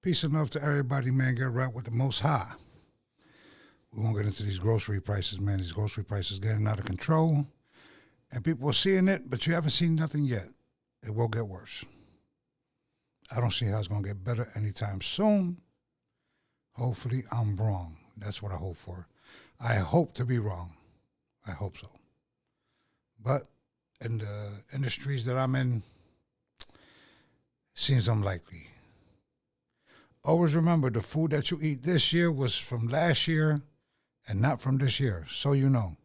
Peace and love to everybody, man. Get right with the Most High. We won't get into these grocery prices, man. These grocery prices getting out of control. And people are seeing it, but you haven't seen nothing yet. It will get worse. I don't see how it's going to get better anytime soon. Hopefully, I'm wrong. That's what I hope for. I hope to be wrong. I hope so. But in the industries that I'm in, seems unlikely. Always remember, the food that you eat this year was from last year and not from this year, so you know.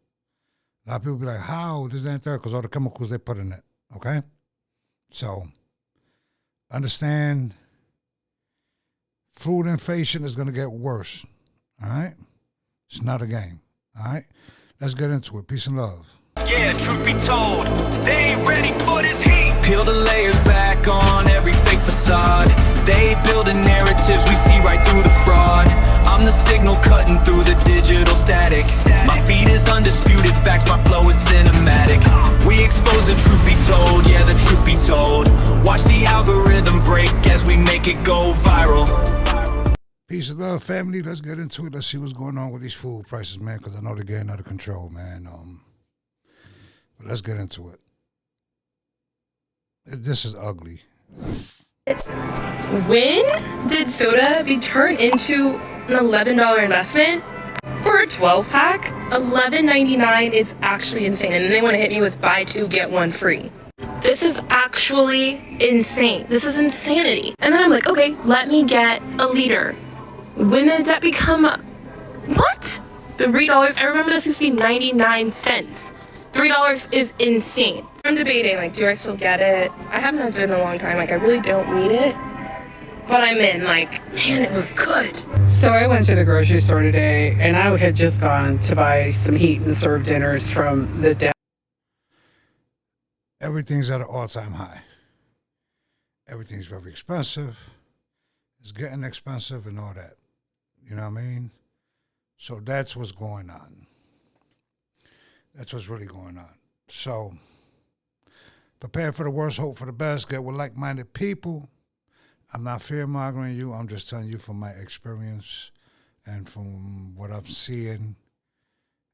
A lot of people be like, how? This ain't there, because all the chemicals they put in it, okay? So, understand, food inflation is going to get worse, all right? It's not a game, all right? Let's get into it. Peace and love. Yeah, truth be told, they ain't ready for this heat. Peel the layers back on every fake facade. They building narratives, we see right through the fraud. I'm the signal cutting through the digital static. My feed is undisputed facts, my flow is cinematic. We expose the truth be told, yeah, the truth be told. Watch the algorithm break as we make it go viral. Peace and love, family. Let's get into it. Let's see what's going on with these food prices, man, because I know they're getting out of control, man. But let's get into it. This is ugly. When did soda be turned into an $11 investment? For a 12-pack, $11.99 is actually insane. And then they want to hit me with buy two, get one free. This is actually insane. This is insanity. And then I'm like, okay, let me get a liter. When did that become what? $3? I remember this used to be 99 cents. $3 is insane. I'm debating, like, do I still get it? I haven't had it in a long time. Like, I really don't need it. But I'm in, like, man, it was good. So I went to the grocery store today, and I had just gone to buy some heat and serve dinners from the deli. Everything's at an all-time high. Everything's very expensive. It's getting expensive and all that. You know what I mean? So that's what's going on. That's what's really going on. So, prepare for the worst, hope for the best, get with like-minded people. I'm not fear-mongering you. I'm just telling you from my experience and from what I'm seeing,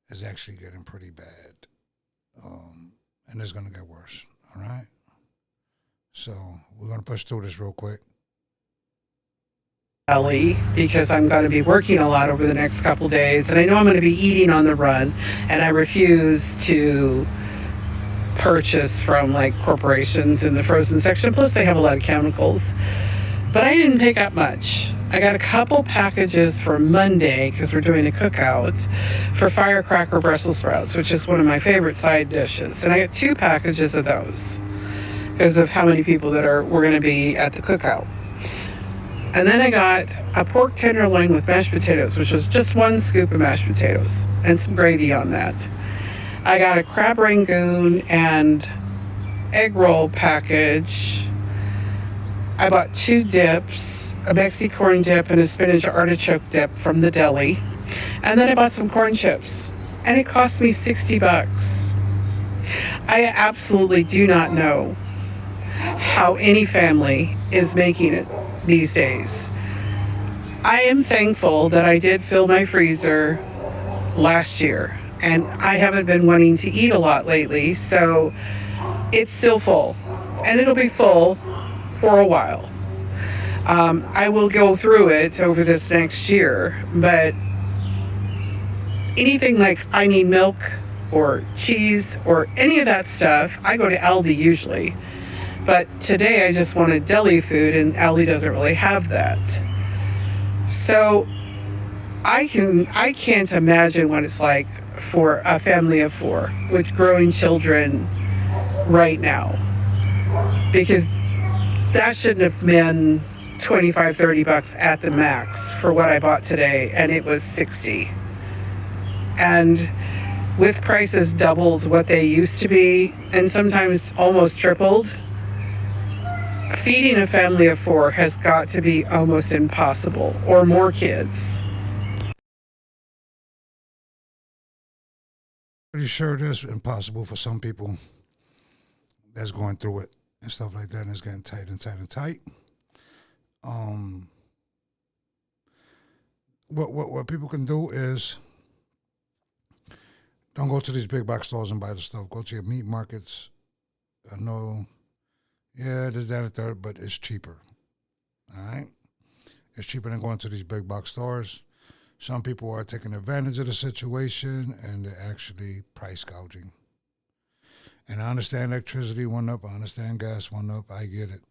it's actually getting pretty bad. And it's going to get worse, all right? So, we're going to push through this real quick. Because I'm going to be working a lot over the next couple days, and I know I'm going to be eating on the run, and I refuse to purchase from like corporations in the frozen section. Plus, they have a lot of chemicals. But I didn't pick up much. I got a couple packages for Monday because we're doing a cookout for firecracker Brussels sprouts, which is one of my favorite side dishes, and I got 2 packages of those because of how many people we're going to be at the cookout. And then I got a pork tenderloin with mashed potatoes, which was just 1 scoop of mashed potatoes and some gravy on that. I got a crab rangoon and egg roll package. I bought 2 dips, a Mexi corn dip and a spinach artichoke dip from the deli. And then I bought some corn chips. And it cost me $60. I absolutely do not know how any family is making it these days. I am thankful that I did fill my freezer last year, and I haven't been wanting to eat a lot lately, so it's still full, and it'll be full for a while. I will go through it over this next year, but anything like I need milk or cheese or any of that stuff, I go to Aldi usually. But today I just wanted deli food, and Aldi doesn't really have that. So I can't imagine what it's like for a family of 4 with growing children right now. Because that shouldn't have been $25, $30 at the max for what I bought today, and it was $60. And with prices doubled what they used to be, and sometimes almost tripled, feeding a family of 4 has got to be almost impossible, or more kids. Pretty sure it is impossible for some people that's going through it and stuff like that, and it's getting tight and tight and tight. what people can do is don't go to these big box stores and buy the stuff. Go to your meat markets. I know, yeah, there's that and third, but it's cheaper. All right? It's cheaper than going to these big box stores. Some people are taking advantage of the situation and they're actually price gouging. And I understand electricity went up. I understand gas went up. I get it.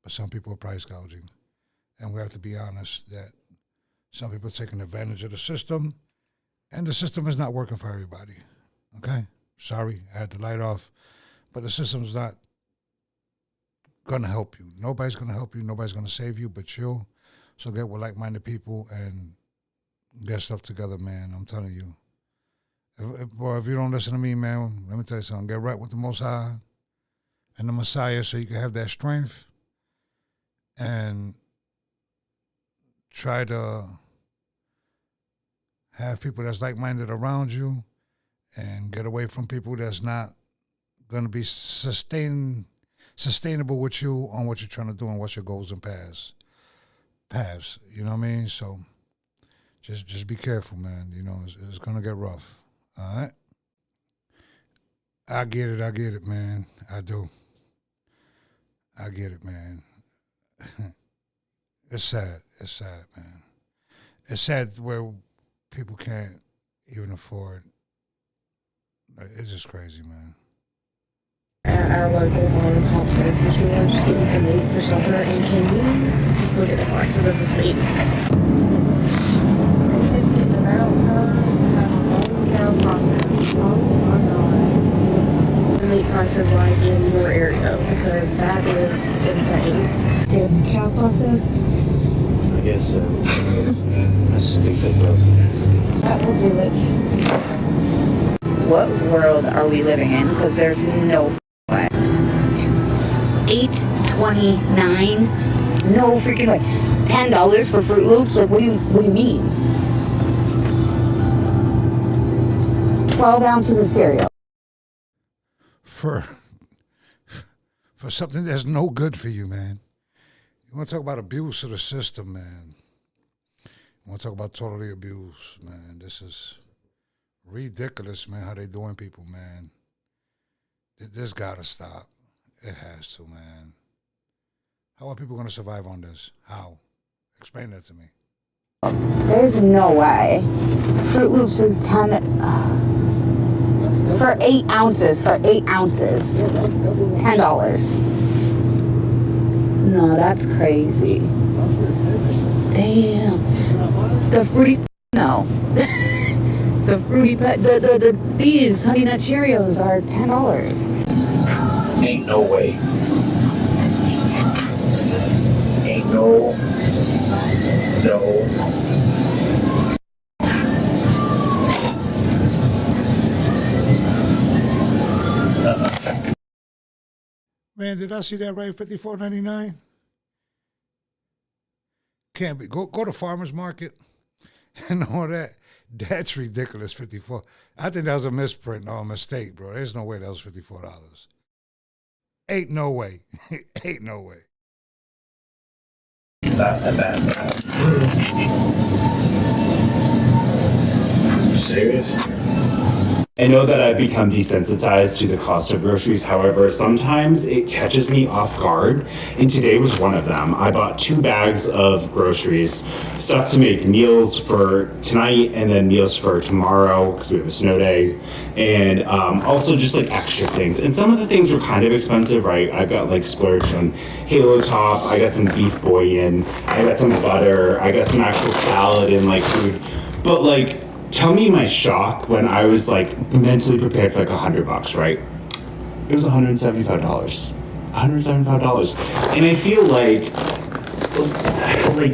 But some people are price gouging. And we have to be honest that some people are taking advantage of the system. And the system is not working for everybody. Okay? Sorry, I had the light off. But the system's not going to help you. Nobody's going to help you. Nobody's going to save you but you. So get with like-minded people and get stuff together, man. I'm telling you. If you don't listen to me, man, let me tell you something. Get right with the Most High and the Messiah so you can have that strength and try to have people that's like-minded around you and get away from people that's not going to be sustainable with you on what you're trying to do and what's your goals and paths. You know what I mean? So just be careful, man. You know, it's going to get rough. All right? I get it, man. I do. I get it, man. It's sad, man. It's sad where people can't even afford. It's just crazy, man. At our local mom and pop grocery store, just getting some meat for supper, and can you just look at the prices of this meat? It's in the mountain, have a cow process. Oh my god. The meat prices like in your area, because that is insane. Good cow processed? I guess so. I stupid, bro. That will do it. What world are we living in? Because there's no way. $8.29? No freaking way. $10 for Fruit Loops? Like, what do you mean? 12 ounces of cereal. For something that's no good for you, man. You want to talk about abuse of the system, man. You want to talk about totally abuse, man. This is ridiculous, man, how they doing people, man. This got to stop. It has to, man. How are people going to survive on this? How? Explain that to me. There's no way. Fruit Loops is 10... for 8 ounces. $10. No, that's crazy. Damn. The fruity... No. The fruity... These Honey Nut Cheerios are $10. Ain't no way. Ain't no. Man, did I see that right? $54.99? Can't be. Go to farmer's market and all that. That's ridiculous, 54. I think that was a misprint or a mistake, bro. There's no way that was $54. Ain't no way. Ain't no way. You serious? I know that I've become desensitized to the cost of groceries. However, sometimes it catches me off guard, and today was one of them. I bought 2 bags of groceries, stuff to make meals for tonight and then meals for tomorrow because we have a snow day, and also just like extra things. And some of the things were kind of expensive, right? I got like splurged on Halo Top, I got some beef bouillon, I got some butter, I got some actual salad and like food, but like, tell me my shock when I was like mentally prepared for like $100, right? It was $175. $175. And I feel like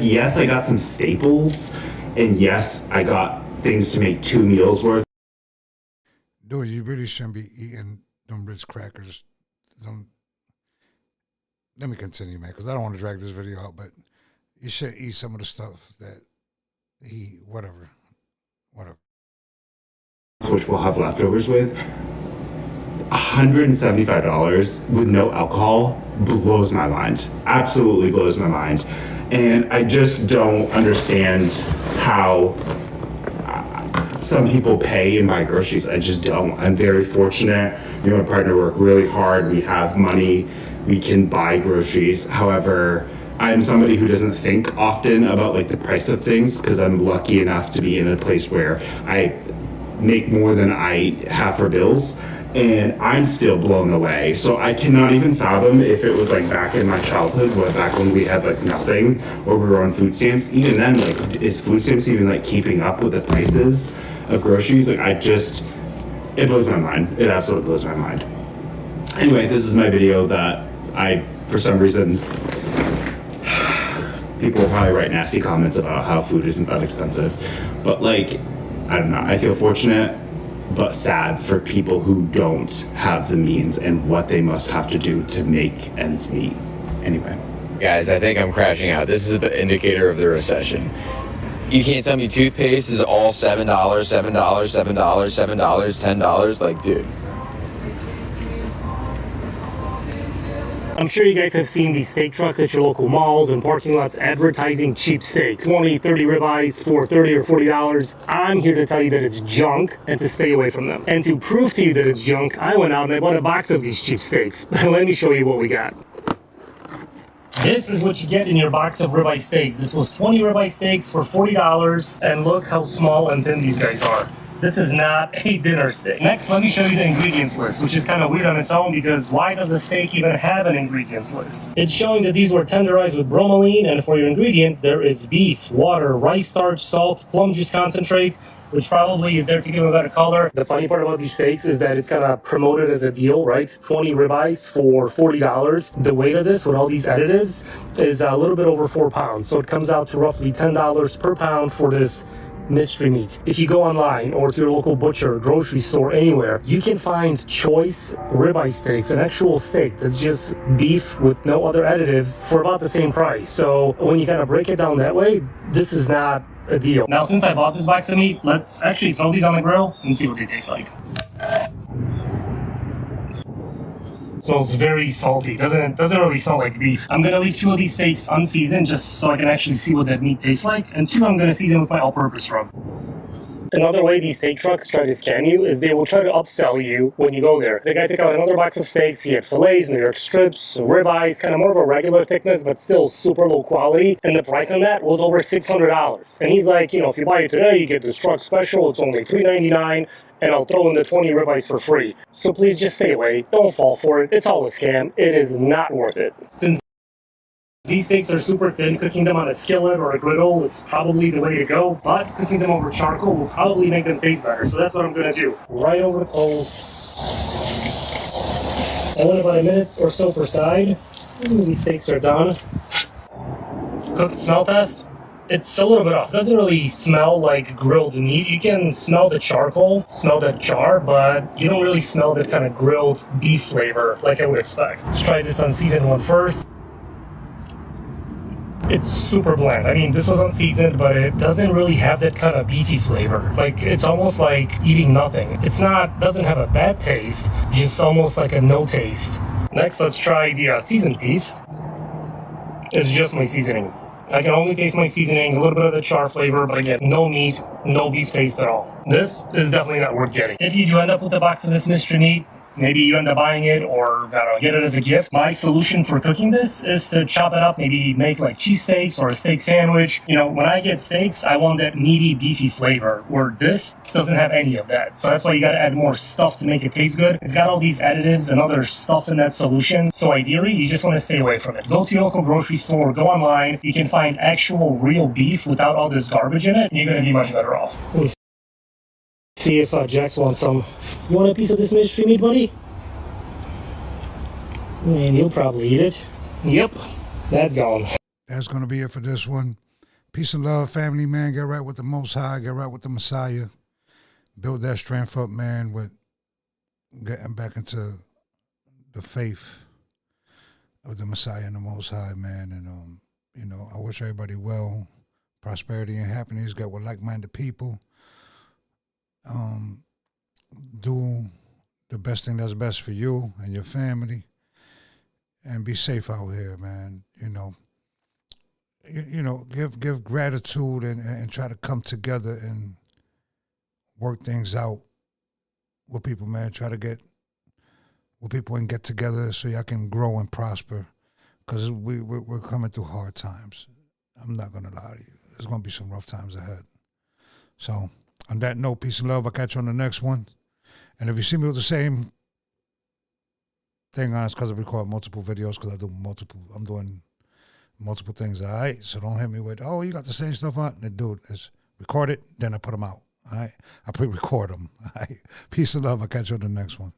yes, I got some staples, and yes, I got things to make 2 meals worth. Dude, you really shouldn't be eating them Ritz crackers. Let me continue, man, because I don't want to drag this video out, but you should eat some of the stuff that whatever. Which we'll have leftovers with. $175 with no alcohol blows my mind. Absolutely blows my mind. And I just don't understand how some people pay and buy groceries. I just don't. I'm very fortunate. Me and my partner work really hard. We have money. We can buy groceries. However, I'm somebody who doesn't think often about like the price of things because I'm lucky enough to be in a place where I make more than I have for bills, and I'm still blown away. So I cannot even fathom if it was like back in my childhood, back when we had like nothing, or we were on food stamps. Even then, like, is food stamps even like keeping up with the prices of groceries? Like, it blows my mind. It absolutely blows my mind. Anyway, this is my video that for some reason, people will probably write nasty comments about how food isn't that expensive. But like, I don't know, I feel fortunate but sad for people who don't have the means and what they must have to do to make ends meet. Anyway. Guys, I think I'm crashing out. This is the indicator of the recession. You can't tell me toothpaste is all $7, $7, $7, $7, $7, $10. Like, dude. I'm sure you guys have seen these steak trucks at your local malls and parking lots advertising cheap steak. 20, 30 ribeyes for $30 or $40. I'm here to tell you that it's junk and to stay away from them. And to prove to you that it's junk, I went out and I bought a box of these cheap steaks. Let me show you what we got. This is what you get in your box of ribeye steaks. This was 20 ribeye steaks for $40, and look how small and thin these guys are. This is not a dinner steak. Next, let me show you the ingredients list, which is kind of weird on its own because why does a steak even have an ingredients list? It's showing that these were tenderized with bromelain, and for your ingredients, there is beef, water, rice starch, salt, plum juice concentrate, which probably is there to give a better color. The funny part about these steaks is that it's kind of promoted as a deal, right? 20 ribeyes for $40. The weight of this with all these additives is a little bit over 4 pounds. So it comes out to roughly $10 per pound for this mystery meat. If you go online or to your local butcher, grocery store, anywhere, you can find choice ribeye steaks, an actual steak that's just beef with no other additives for about the same price. So when you kind of break it down that way, this is not a deal. Now, since I bought this box of meat, let's actually throw these on the grill and see what they taste like. It smells very salty. Doesn't really smell like beef. I'm gonna leave 2 of these steaks unseasoned just so I can actually see what that meat tastes like, and 2 I'm gonna season with my all-purpose rub. Another way these steak trucks try to scam you is they will try to upsell you when you go there. The guy took out another box of steaks. He had fillets, New York strips, ribeyes, kind of more of a regular thickness, but still super low quality. And the price on that was over $600. And he's like, if you buy it today, you get this truck special. It's only $3.99. And I'll throw in the 20 ribeyes for free. So please just stay away. Don't fall for it. It's all a scam. It is not worth it. Since these steaks are super thin, cooking them on a skillet or a griddle is probably the way to go, but cooking them over charcoal will probably make them taste better. So that's what I'm gonna do. Right over the coals. I let about a minute or so per side. These steaks are done. Cooked smell test. It's a little bit off. It doesn't really smell like grilled meat. You can smell the charcoal, smell that char, but you don't really smell that kind of grilled beef flavor like I would expect. Let's try this unseasoned one first. It's super bland. I mean, this was unseasoned, but it doesn't really have that kind of beefy flavor. Like, it's almost like eating nothing. Doesn't have a bad taste, just almost like a no taste. Next, let's try the seasoned piece. It's just my seasoning. I can only taste my seasoning, a little bit of the char flavor, but again, no meat, no beef taste at all. This is definitely not worth getting. If you do end up with a box of this mystery meat, maybe you end up buying it or get it as a gift. My solution for cooking this is to chop it up, maybe make like cheesesteaks or a steak sandwich. When I get steaks, I want that meaty, beefy flavor, where this doesn't have any of that. So that's why you gotta add more stuff to make it taste good. It's got all these additives and other stuff in that solution. So ideally, you just wanna stay away from it. Go to your local grocery store, go online. You can find actual real beef without all this garbage in it, and you're gonna be much better off. See if Jax wants some. You want a piece of this mystery meat, buddy? And he'll probably eat it. Yep, that's gone. That's going to be it for this one. Peace and love, family, man. Get right with the Most High. Get right with the Messiah. Build that strength up, man, with getting back into the faith of the Messiah and the Most High, man. And, I wish everybody well, prosperity and happiness. Got with like-minded people. Do the best thing that's best for you and your family. And be safe out here, man. Give gratitude and try to come together and work things out with people, man. Try to get with people and get together so y'all can grow and prosper. Because we're coming through hard times. I'm not going to lie to you. There's going to be some rough times ahead. So, on that note, peace and love. I'll catch you on the next one. And if you see me with the same thing on, it's because I record multiple videos because I'm doing multiple things, all right? So don't hit me with, oh, you got the same stuff on. Dude, it's record it, then I put them out, all right? I pre-record them, all right? Peace and love. I'll catch you on the next one.